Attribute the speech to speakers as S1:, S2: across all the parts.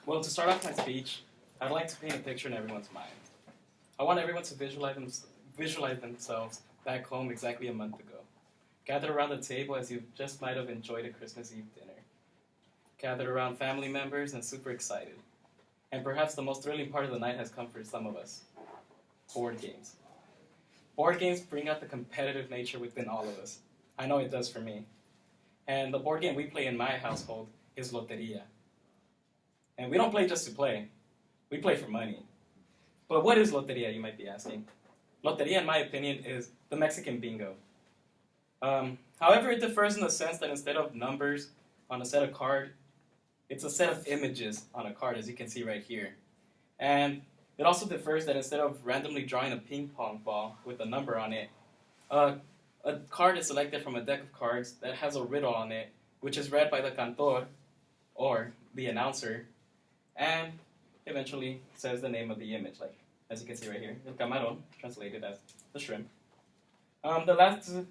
S1: Well, to start off my speech, I'd like to paint a picture in everyone's mind. I want everyone to visualize themselves back home exactly a month ago. Gathered around the table as you just might have enjoyed a Christmas Eve dinner. Gathered around family members and super excited. And perhaps the most thrilling part of the night has come for some of us. Board games. Board games bring out the competitive nature within all of us. I know it does for me. And the board game we play in my household is Loteria. And we don't play just to play. We play for money. But what is Loteria, you might be asking? Loteria, in my opinion, is the Mexican bingo. However, it differs in the sense that instead of numbers on a set of card, it's a set of images on a card, as you can see right here. And it also differs that instead of randomly drawing a ping pong ball with a number on it, a card is selected from a deck of cards that has a riddle on it, which is read by the cantor, or the announcer, and eventually says the name of the image, like as you can see right here, el camarón, translated as the shrimp. The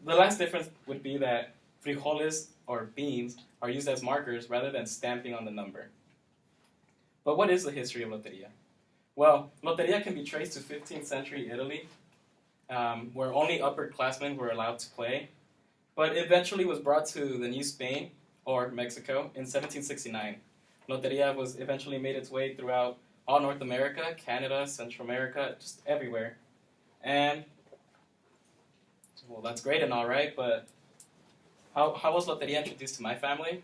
S1: last difference would be that frijoles, or beans, are used as markers rather than stamping on the number. But what is the history of Loteria? Well, Loteria can be traced to 15th century Italy, where only upperclassmen were allowed to play, but eventually was brought to the New Spain, or Mexico, in 1769. Loteria was eventually made its way throughout all North America, Canada, Central America, just everywhere. And, well, that's great and all right, but how was Loteria introduced to my family?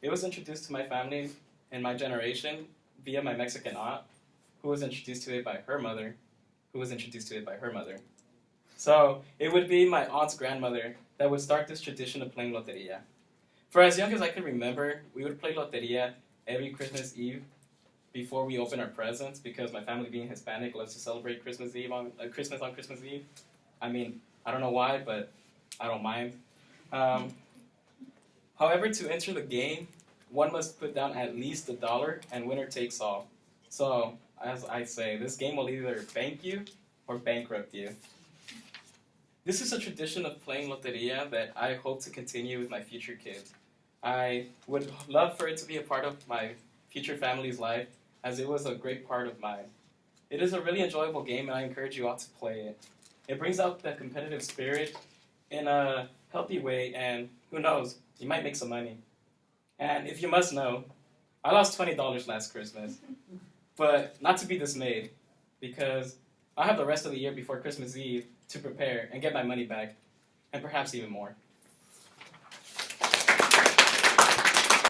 S1: It was introduced to my family in my generation via my Mexican aunt, who was introduced to it by her mother, who was introduced to it by her mother. So it would be my aunt's grandmother that would start this tradition of playing Loteria. For as young as I could remember, we would play Loteria every Christmas Eve before we open our presents, because my family, being Hispanic, loves to celebrate Christmas on Christmas Eve. I mean, I don't know why, but I don't mind. However, to enter the game, one must put down at least $1, and winner takes all. So, as I say, this game will either bank you or bankrupt you. This is a tradition of playing Loteria that I hope to continue with my future kids. I would love for it to be a part of my future family's life, as it was a great part of mine. It is a really enjoyable game, and I encourage you all to play it. It brings out the competitive spirit in a healthy way, and who knows, you might make some money. And if you must know, I lost $20 last Christmas, but not to be dismayed, because I have the rest of the year before Christmas Eve to prepare and get my money back, and perhaps even more.